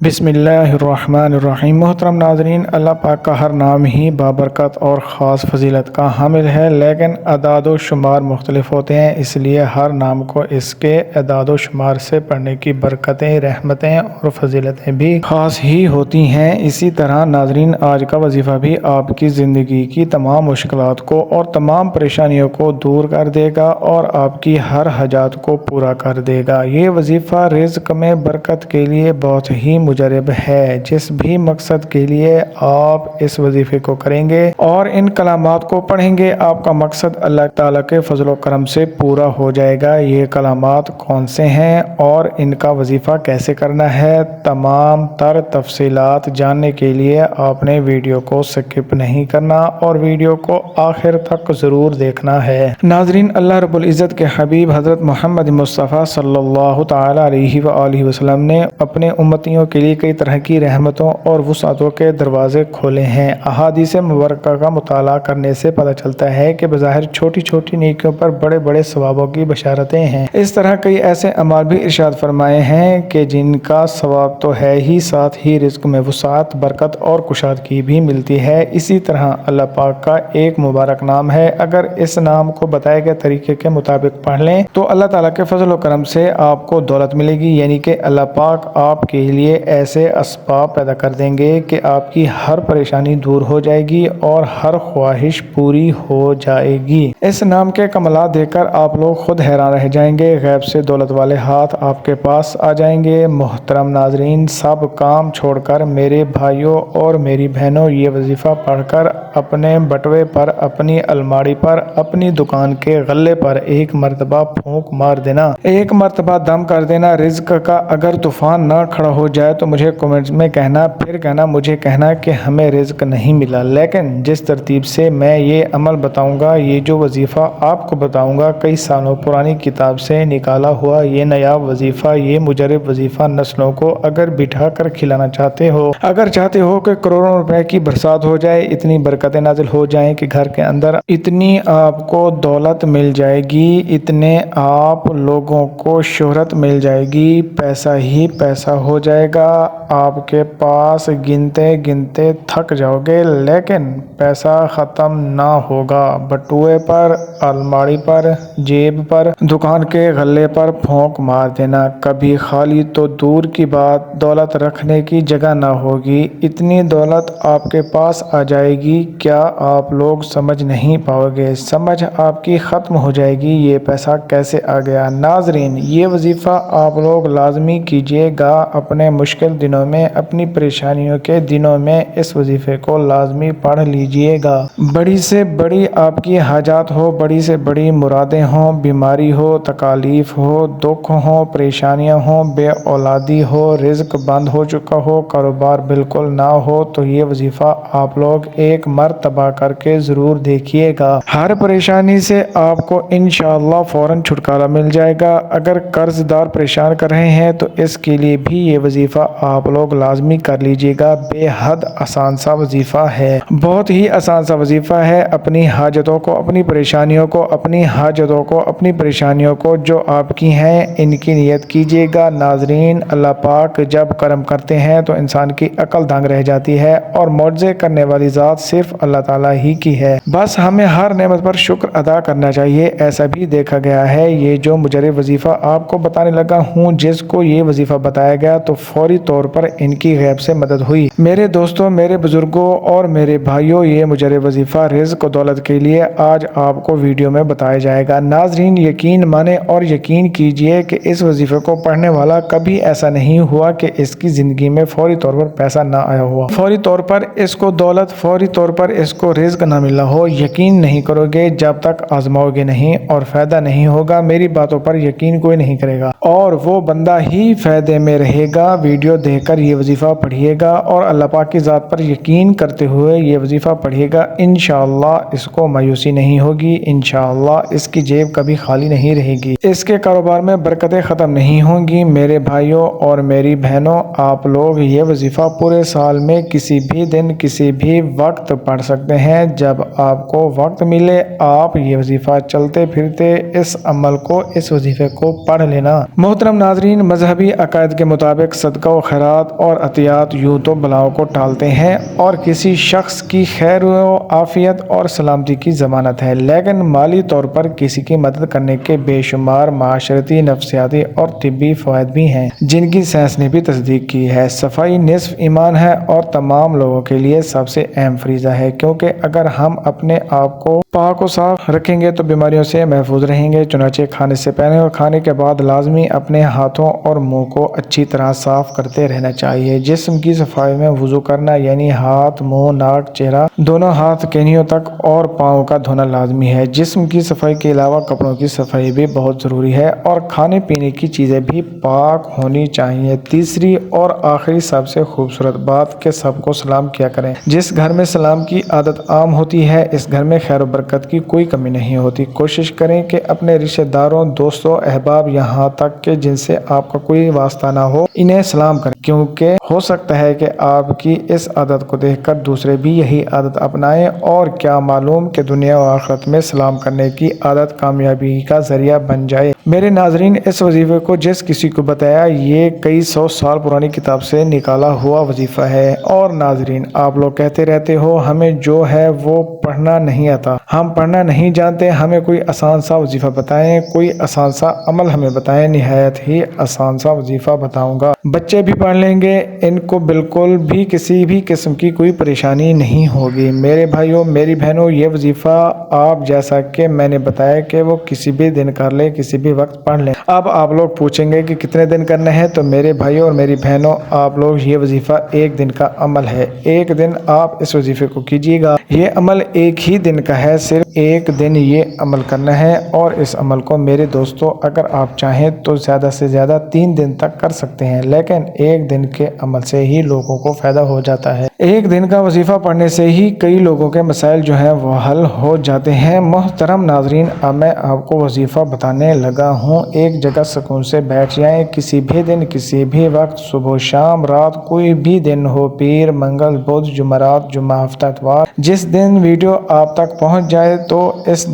بسم اللہ الرحمن الرحیم۔ محترم ناظرین، اللہ پاک کا ہر نام ہی بابرکت اور خاص فضیلت کا حامل ہے، لیکن اعداد و شمار مختلف ہوتے ہیں، اس لیے ہر نام کو اس کے اعداد و شمار سے پڑھنے کی برکتیں، رحمتیں اور فضیلتیں بھی خاص ہی ہوتی ہیں۔ اسی طرح ناظرین، آج کا وظیفہ بھی آپ کی زندگی کی تمام مشکلات کو اور تمام پریشانیوں کو دور کر دے گا اور آپ کی ہر حاجات کو پورا کر دے گا۔ یہ وظیفہ رزق میں برکت کے لیے بہت ہی مجرب ہے۔ جس بھی مقصد کے لیے آپ اس وظیفے کو کریں گے اور ان کلمات کو پڑھیں گے، آپ کا مقصد اللہ تعالیٰ کے فضل و کرم سے پورا ہو جائے گا۔ یہ کلمات کون سے ہیں اور ان کا وظیفہ کیسے کرنا ہے، تمام تر تفصیلات جاننے کے لیے آپ نے ویڈیو کو سکپ نہیں کرنا اور ویڈیو کو آخر تک ضرور دیکھنا ہے۔ ناظرین، اللہ رب العزت کے حبیب حضرت محمد مصطفیٰ صلی اللہ تعالیٰ علیہ وآلہ وسلم نے اپنے امتیوں کے لیے کئی طرح کی رحمتوں اور وسعتوں کے دروازے کھولے ہیں۔ احادیث مبارکہ کا مطالعہ کرنے سے پتہ چلتا ہے کہ بظاہر چھوٹی چھوٹی نیکیوں پر بڑے بڑے ثوابوں کی بشارتیں ہیں۔ اس طرح کئی ایسے اعمال بھی ارشاد فرمائے ہیں کہ جن کا ثواب تو ہے ہی، ساتھ ہی رزق میں وسعت، برکت اور کشادگی بھی ملتی ہے۔ اسی طرح اللہ پاک کا ایک مبارک نام ہے، اگر اس نام کو بتائے گئے طریقے کے مطابق پڑھ لیں تو اللہ تعالیٰ کے فضل و کرم سے آپ کو دولت ملے گی، یعنی کہ اللہ پاک آپ کے لیے ایسے اسباب پیدا کر دیں گے کہ آپ کی ہر پریشانی دور ہو جائے گی اور ہر خواہش پوری ہو جائے گی۔ اس نام کے کمالات دیکھ کر آپ لوگ خود حیران رہ جائیں گے، غیب سے دولت والے ہاتھ آپ کے پاس آ جائیں گے۔ محترم ناظرین، سب کام چھوڑ کر میرے بھائیوں اور میری بہنوں، یہ وظیفہ پڑھ کر اپنے بٹوے پر، اپنی الماری پر، اپنی دکان کے غلے پر ایک مرتبہ پھونک مار دینا، ایک مرتبہ دم کر دینا۔ رزق کا اگر طوفان نہ کھڑا ہو جائے تو مجھے کمنٹس میں کہنا، پھر مجھے کہنا کہ ہمیں رزق نہیں ملا۔ لیکن جس ترتیب سے میں یہ عمل بتاؤں گا، یہ جو وظیفہ آپ کو بتاؤں گا، کئی سالوں پرانی کتاب سے نکالا ہوا یہ نایاب وظیفہ، یہ مجرب وظیفہ نسلوں کو اگر بٹھا کر کھلانا چاہتے ہو، اگر چاہتے ہو کہ کروڑوں روپے کی برسات ہو جائے، اتنی برکتیں نازل ہو جائیں کہ گھر کے اندر اتنی آپ کو دولت مل جائے گی، اتنے آپ لوگوں کو شہرت مل جائے گی، پیسہ ہی پیسہ ہو جائے گا، آپ کے پاس گنتے گنتے تھک جاؤ گے، لیکن پیسہ ختم نہ ہوگا۔ بٹوے پر، الماری پر، جیب پر، دکان کے غلے پر پھونک مار دینا، کبھی خالی تو دور کی بات، دولت رکھنے کی جگہ نہ ہوگی، اتنی دولت آپ کے پاس آ جائے گی، کیا آپ لوگ سمجھ نہیں پاؤ گے، سمجھ آپ کی ختم ہو جائے گی یہ پیسہ کیسے آ گیا۔ ناظرین، یہ وظیفہ آپ لوگ لازمی کیجئے گا، اپنے مشکل دنوں میں، اپنی پریشانیوں کے دنوں میں اس وظیفے کو لازمی پڑھ لیجئے گا۔ بڑی سے بڑی آپ کی حاجات ہو، بڑی سے بڑی مرادیں ہوں، بیماری ہو، تکالیف ہو، دکھ ہو، پریشانیاں ہوں، بے اولادی ہو، رزق بند ہو چکا ہو، کاروبار بالکل نہ ہو، تو یہ وظیفہ آپ لوگ ایک مرتبہ کر کے ضرور دیکھیے گا۔ ہر پریشانی سے آپ کو انشاءاللہ فوراً چھٹکارا مل جائے گا۔ اگر قرض دار پریشان کر رہے ہیں تو اس کے لیے بھی یہ وظیفہ آپ لوگ لازمی کر لیجئے گا۔ بے حد آسان سا وظیفہ ہے، بہت ہی آسان سا وظیفہ ہے۔ اپنی حاجتوں کو، اپنی پریشانیوں کو، اپنی حاجتوں کو، اپنی پریشانیوں کو جو آپ کی ہیں، ان کی نیت کیجئے گا۔ ناظرین، اللہ پاک جب کرم کرتے ہیں تو انسان کی عقل دنگ رہ جاتی ہے، اور معجزے کرنے والی ذات صرف اللہ تعالیٰ ہی کی ہے۔ بس ہمیں ہر نعمت پر شکر ادا کرنا چاہیے۔ ایسا بھی دیکھا گیا ہے، یہ جو مجرب وظیفہ آپ کو بتانے لگا ہوں، جس کو یہ وظیفہ بتایا گیا تو فوری طور پر ان کی غیب سے مدد ہوئی۔ میرے دوستوں، میرے بزرگوں اور میرے بھائیوں، یہ مجرب وظیفہ رزق و دولت کے لیے آج آپ کو ویڈیو میں بتایا جائے گا۔ ناظرین، یقین مانیں اور یقین کیجئے کہ اس وظیفے کو پڑھنے والا کبھی ایسا نہیں ہوا کہ اس کی زندگی میں فوری طور پر پیسہ نہ آیا ہوا، فوری طور پر اس کو دولت، فوری طور پر اس کو رزق نہ ملا ہو۔ یقین نہیں کرو گے جب تک آزماؤ گے نہیں، اور فائدہ نہیں ہوگا۔ میری باتوں پر یقین کوئی نہیں کرے گا اور وہ بندہ ہی فائدے میں رہے گا۔ ویڈیو دیکھ کر یہ وظیفہ پڑھیے گا اور اللہ پاک کی ذات پر یقین کرتے ہوئے یہ وظیفہ پڑھیے گا، انشاءاللہ اس کو مایوسی نہیں ہوگی، انشاءاللہ اس کی جیب کبھی خالی نہیں رہے گی، اس کے کاروبار میں برکتیں ختم نہیں ہوں گی۔ میرے بھائیوں اور میری بہنوں، آپ لوگ یہ وظیفہ پورے سال میں کسی بھی دن، کسی بھی وقت پڑھ سکتے ہیں۔ جب آپ کو وقت ملے، آپ یہ وظیفہ چلتے پھرتے اس عمل کو، اس وظیفے کو پڑھ لینا۔ محترم ناظرین، مذہبی عقائد کے مطابق صدقہ صدقہ و خیرات اور عطیات یوں تو بلاؤں کو ٹالتے ہیں اور کسی شخص کی خیر و عافیت اور سلامتی کی ضمانت ہے، لیکن مالی طور پر کسی کی مدد کرنے کے بے شمار معاشرتی، نفسیاتی اور طبی فوائد بھی ہیں جن کی سائنس نے بھی تصدیق کی ہے۔ صفائی نصف ایمان ہے اور تمام لوگوں کے لیے سب سے اہم فریضہ ہے، کیونکہ اگر ہم اپنے آپ کو پاک و صاف رکھیں گے تو بیماریوں سے محفوظ رہیں گے۔ چنانچہ کھانے سے پہلے اور کھانے کے بعد لازمی اپنے ہاتھوں اور منہ کو اچھی طرح صاف کرتے رہنا چاہیے۔ جسم کی صفائی میں وضو کرنا یعنی ہاتھ، منہ، ناک، چہرہ، دونوں ہاتھ کہنیوں تک اور پاؤں کا دھونا لازمی ہے۔ جسم کی صفائی کے علاوہ کپڑوں کی صفائی بھی بہت ضروری ہے اور کھانے پینے کی چیزیں بھی پاک ہونی چاہیے۔ تیسری اور آخری سب سے خوبصورت بات کہ سب کو سلام کیا کریں۔ جس گھر میں سلام کی عادت عام ہوتی ہے اس گھر میں خیر و برکت کی کوئی کمی نہیں ہوتی۔ کوشش کریں کہ اپنے رشتہ داروں، دوستوں، احباب، یہاں تک کہ جن سے آپ کا کوئی واسطہ نہ ہو، انہیں سلام کریں، کیونکہ ہو سکتا ہے کہ آپ کی اس عادت کو دیکھ کر دوسرے بھی یہی عادت اپنائیں، اور کیا معلوم کہ دنیا و آخرت میں سلام کرنے کی عادت کامیابی کا ذریعہ بن جائے۔ میرے ناظرین، اس وظیفے کو جس کسی کو بتایا یہ کئی سو سال پرانی کتاب سے نکالا ہوا وظیفہ ہے۔ اور ناظرین، آپ لوگ کہتے رہتے ہو ہمیں جو ہے وہ پڑھنا نہیں آتا، ہم پڑھنا نہیں جانتے، ہمیں کوئی آسان سا وظیفہ بتائیں، کوئی آسان سا عمل ہمیں بتائیں۔ نہایت ہی آسان سا وظیفہ بتاؤں گا، بچے بھی پڑھ لیں گے، ان کو بالکل بھی کسی بھی قسم کی کوئی پریشانی نہیں ہوگی۔ میرے بھائیوں، میری بہنوں، یہ وظیفہ آپ جیسا کہ میں نے بتایا کہ وہ کسی بھی دن کر لیں، کسی بھی وقت پڑھ لیں۔ اب آپ لوگ پوچھیں گے کہ کتنے دن کرنا ہے، تو میرے بھائیوں اور میری بہنوں، آپ لوگ یہ وظیفہ ایک دن کا عمل ہے۔ ایک دن آپ اس وظیفے کو کیجیے گا۔ یہ عمل ایک ہی دن کا ہے، صرف ایک دن یہ عمل کرنا ہے، اور اس عمل کو میرے دوستوں اگر آپ چاہیں تو زیادہ سے زیادہ 3 دن تک کر سکتے ہیں، لیکن ایک دن کے عمل سے ہی لوگوں کو فائدہ ہو جاتا ہے۔ ایک دن کا وظیفہ پڑھنے سے ہی کئی لوگوں کے مسائل جو ہیں وہ حل ہو جاتے ہیں۔ محترم ناظرین، اب میں آپ کو وظیفہ بتانے لگا ہوں۔ ایک جگہ سکون سے بیٹھ جائیں، کسی بھی دن، کسی بھی وقت، صبح، شام، رات، کوئی بھی دن ہو، پیر، منگل، بدھ، جمعرات، جمعہ، ہفتہ، اتوار، جس دن ویڈیو آپ تک پہنچ جائے تو اس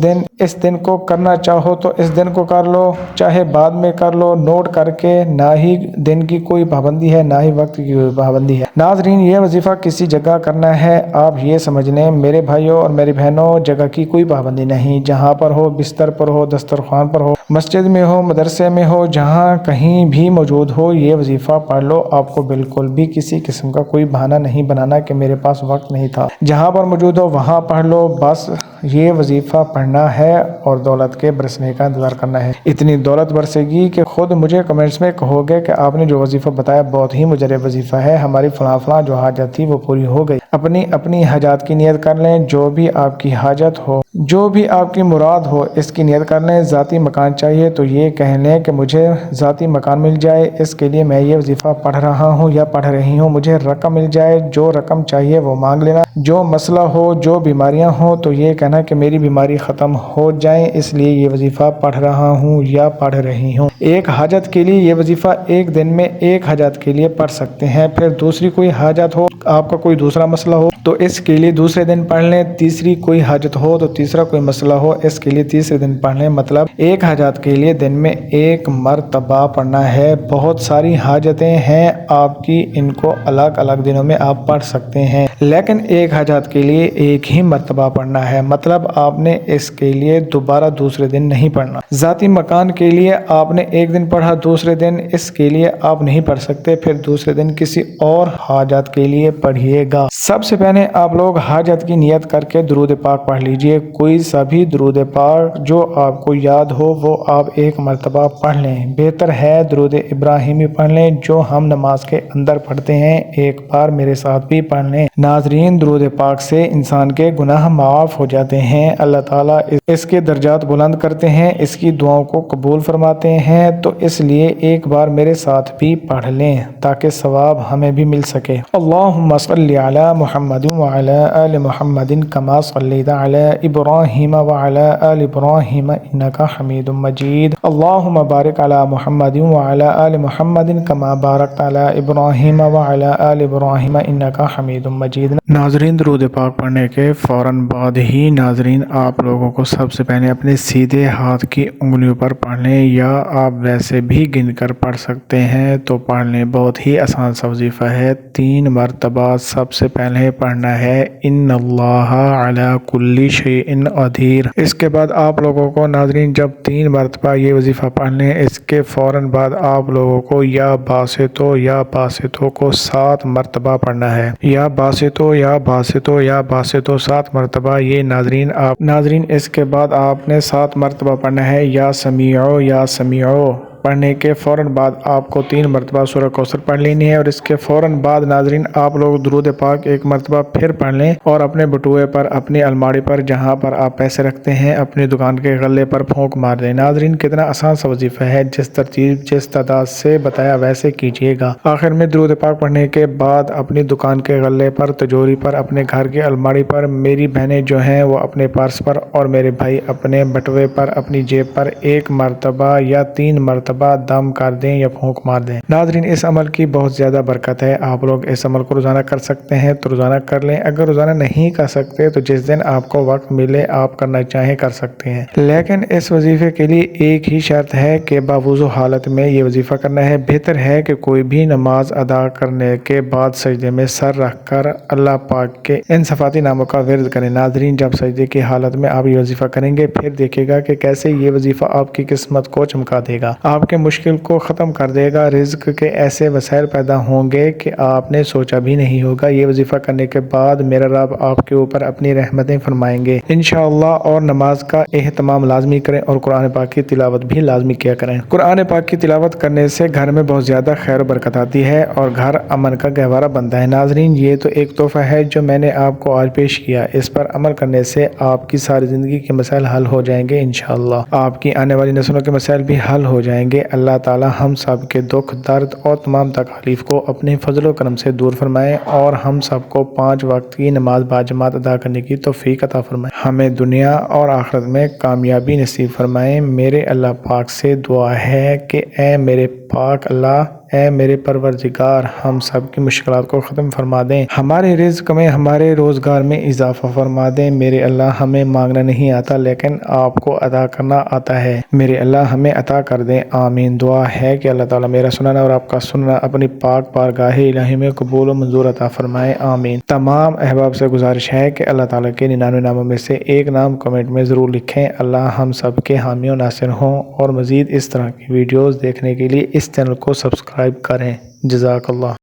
دن کو کرنا چاہو تو اس دن کو کر لو، چاہے بعد میں کر لو، نوٹ کر کے۔ نہ ہی دن کی کوئی پابندی ہے، نہ ہی وقت کی کوئی پابندی ہے۔ ناظرین، یہ وظیفہ کسی جگہ کرنا ہے، آپ یہ سمجھ لیں میرے بھائیوں اور میری بہنوں، جگہ کی کوئی پابندی نہیں، جہاں پر ہو، بستر پر ہو، دسترخوان پر ہو، مسجد میں ہو، مدرسے میں ہو، جہاں کہیں بھی موجود ہو، یہ وظیفہ پڑھ لو۔ آپ کو بالکل بھی کسی قسم کا کوئی بہانہ نہیں بنانا کہ میرے پاس وقت نہیں تھا۔ جہاں پر موجود ہو وہاں پڑھ لو، بس یہ وظیفہ پڑھنا ہے اور دولت کے برسنے کا انتظار کرنا ہے۔ اتنی دولت برسے گی کہ خود مجھے کمنٹس میں کہو گے کہ آپ نے جو وظیفہ بتایا بہت ہی مجرب وظیفہ ہے، ہماری فلاں فلاں جو حاجت تھی وہ پوری ہو گئی۔ اپنی حاجات کی نیت کر لیں، جو بھی آپ کی حاجت ہو، جو بھی آپ کی مراد ہو، اس کی نیت کر لیں۔ ذاتی مکان چاہیے تو یہ کہہ لیں کہ مجھے ذاتی مکان مل جائے، اس کے لیے میں یہ وظیفہ پڑھ رہا ہوں یا پڑھ رہی ہوں، مجھے رقم مل جائے، جو رقم چاہیے وہ مانگ لینا۔ جو مسئلہ ہو، جو بیماریاں ہوں تو یہ کہنا کہ میری بیماری ختم ہو جائیں، اس لیے یہ وظیفہ پڑھ رہا ہوں یا پڑھ رہی ہوں۔ ایک حاجت کے لیے یہ وظیفہ ایک دن میں ایک حاجت کے لیے پڑھ سکتے ہیں، پھر دوسری کوئی حاجت ہو، آپ کا کوئی دوسرا مسئلہ ہو تو اس کے لیے دوسرے دن پڑھ لیں، تیسری کوئی حاجت ہو تو تیسرا کوئی مسئلہ ہو اس کے لیے تیسرے دن پڑھ لیں۔ مطلب ایک حاجت کے لیے دن میں ایک مرتبہ پڑھنا ہے۔ بہت ساری حاجتیں ہیں آپ کی، ان کو الگ الگ دنوں میں آپ پڑھ سکتے ہیں، لیکن ایک حاجت کے لیے ایک ہی مرتبہ پڑھنا ہے۔ مطلب آپ نے اس کے لیے دوبارہ دوسرے دن نہیں پڑھنا۔ ذاتی مکان کے لیے آپ نے ایک دن پڑھا، دوسرے دن اس کے لیے آپ نہیں پڑھ سکتے، پھر دوسرے دن کسی اور حاجت کے لیے پڑھیے گا۔ سب سے پہلے آپ لوگ حاجت کی نیت کر کے درود پاک پڑھ لیجئے۔ کوئی سا بھی درود پاک جو آپ کو یاد ہو وہ آپ ایک مرتبہ پڑھ لیں۔ بہتر ہے درود ابراہیمی پڑھ لیں جو ہم نماز کے اندر پڑھتے ہیں، ایک بار میرے ساتھ بھی پڑھ لیں۔ ناظرین، درود پاک سے انسان کے گناہ معاف ہو جاتے ہیں، اللہ تعالیٰ اس کے درجات بلند کرتے ہیں، اس کی دعاؤں کو قبول فرماتے ہیں، تو اس لیے ایک بار میرے ساتھ بھی پڑھ لیں تاکہ ثواب ہمیں بھی مل سکے۔ اللہم صلی علی محمد وعلی آل محمد کما صلیت علی ابراہیم إبراهيم وعلى آل إبراهيم إنك حميد مجيد اللهم بارك على محمد وعلى آل محمد كما باركت على إبراهيم وعلى آل إبراهيم إنك حميد مجيد۔ ناظرین، درود پاک پڑھنے کے فوراً بعد ہی ناظرین آپ لوگوں کو سب سے پہلے اپنے سیدھے ہاتھ کی انگلیوں پر پڑھ لیں، یا آپ ویسے بھی گن کر پڑھ سکتے ہیں تو پڑھ لیں۔ بہت ہی آسان سا وظیفہ ہے، 3 مرتبہ سب سے پہلے پڑھنا ہے ان اللہ علی کل شیء قدیر۔ اس کے بعد آپ لوگوں کو ناظرین جب 3 مرتبہ یہ وظیفہ پڑھ لیں، اس کے فوراً بعد آپ لوگوں کو یا باسطو یا باسطو کو 7 مرتبہ پڑھنا ہے، یا باسطو یا باسطو یا باسطو 7 مرتبہ۔ یہ ناظرین اس کے بعد آپ نے 7 مرتبہ پڑھنا ہے یا سمیعو یا سمیعو۔ پڑھنے کے فوراً بعد آپ کو 3 مرتبہ سورہ کوثر پڑھ لینی ہے، اور اس کے فوراً بعد ناظرین آپ لوگ درود پاک 1 مرتبہ پھر پڑھ لیں، اور اپنے بٹوئے پر، اپنی الماری پر، جہاں پر آپ پیسے رکھتے ہیں، اپنی دکان کے غلے پر پھونک مار دیں۔ ناظرین کتنا آسان سا وظیفہ ہے، جس ترتیب جس تعداد سے بتایا ویسے کیجیے گا۔ آخر میں درود پاک پڑھنے کے بعد اپنی دکان کے غلے پر، تجوری پر، اپنے گھر کی الماری پر، میری بہنیں جو ہیں وہ اپنے پرس پر، اور میرے بھائی اپنے بٹوے پر، اپنی جیب پر 1 مرتبہ یا 3 مرتبہ دم کر دیں یا پھونک مار دیں۔ ناظرین اس عمل کی بہت زیادہ برکت ہے، آپ لوگ اس عمل کو روزانہ کر سکتے ہیں تو روزانہ کر لیں، اگر روزانہ نہیں کر سکتے تو جس دن آپ کو وقت ملے آپ کرنا چاہیں کر سکتے ہیں، لیکن اس وظیفے کے لیے ایک ہی شرط ہے کہ باوضو حالت میں یہ وظیفہ کرنا ہے۔ بہتر ہے کہ کوئی بھی نماز ادا کرنے کے بعد سجدے میں سر رکھ کر اللہ پاک کے ان صفاتی ناموں کا ورد کریں۔ ناظرین جب سجدے کی حالت میں آپ یہ وظیفہ کریں گے، پھر دیکھے گا کہ کیسے یہ وظیفہ آپ کی قسمت کو چمکا دے گا، آپ کے مشکل کو ختم کر دے گا، رزق کے ایسے وسائل پیدا ہوں گے کہ آپ نے سوچا بھی نہیں ہوگا۔ یہ وظیفہ کرنے کے بعد میرا رب آپ کے اوپر اپنی رحمتیں فرمائیں گے انشاءاللہ۔ اور نماز کا اہتمام لازمی کریں، اور قرآن پاک کی تلاوت بھی لازمی کیا کریں۔ قرآن پاک کی تلاوت کرنے سے گھر میں بہت زیادہ خیر و برکت آتی ہے، اور گھر امن کا گہوارہ بنتا ہے۔ ناظرین یہ تو ایک تحفہ ہے جو میں نے آپ کو آج پیش کیا، اس پر عمل کرنے سے آپ کی ساری زندگی کے مسائل حل ہو جائیں گے انشاءاللہ، آپ کی آنے والی نسلوں کے مسائل بھی حل ہو جائیں گے۔ اللہ تعالی ہم سب کے دکھ، درد اور تمام تکالیف کو اپنے فضل و کرم سے دور فرمائے، اور ہم سب کو 5 وقت کی نماز باجماعت ادا کرنے کی توفیق عطا فرمائے، ہمیں دنیا اور آخرت میں کامیابی نصیب فرمائے۔ میرے اللہ پاک سے دعا ہے کہ اے میرے پاک اللہ، اے میرے پروردگار، ہم سب کی مشکلات کو ختم فرما دیں، ہمارے رزق میں، ہمارے روزگار میں اضافہ فرما دیں۔ میرے اللہ ہمیں مانگنا نہیں آتا لیکن آپ کو عطا کرنا آتا ہے، میرے اللہ ہمیں عطا کر دیں، آمین۔ دعا ہے کہ اللہ تعالیٰ میرا سننا اور آپ کا سننا اپنی پاک بارگاہ الہی میں قبول و منظور عطا فرمائے، آمین۔ تمام احباب سے گزارش ہے کہ اللہ تعالیٰ کے 99 ناموں میں سے ایک نام کمنٹ میں ضرور لکھیں۔ اللہ ہم سب کے حامی و ناصر ہوں، اور مزید اس طرح کی ویڈیوز دیکھنے کے لیے اس چینل کو سبسکرائب کریں۔ جزاک اللہ۔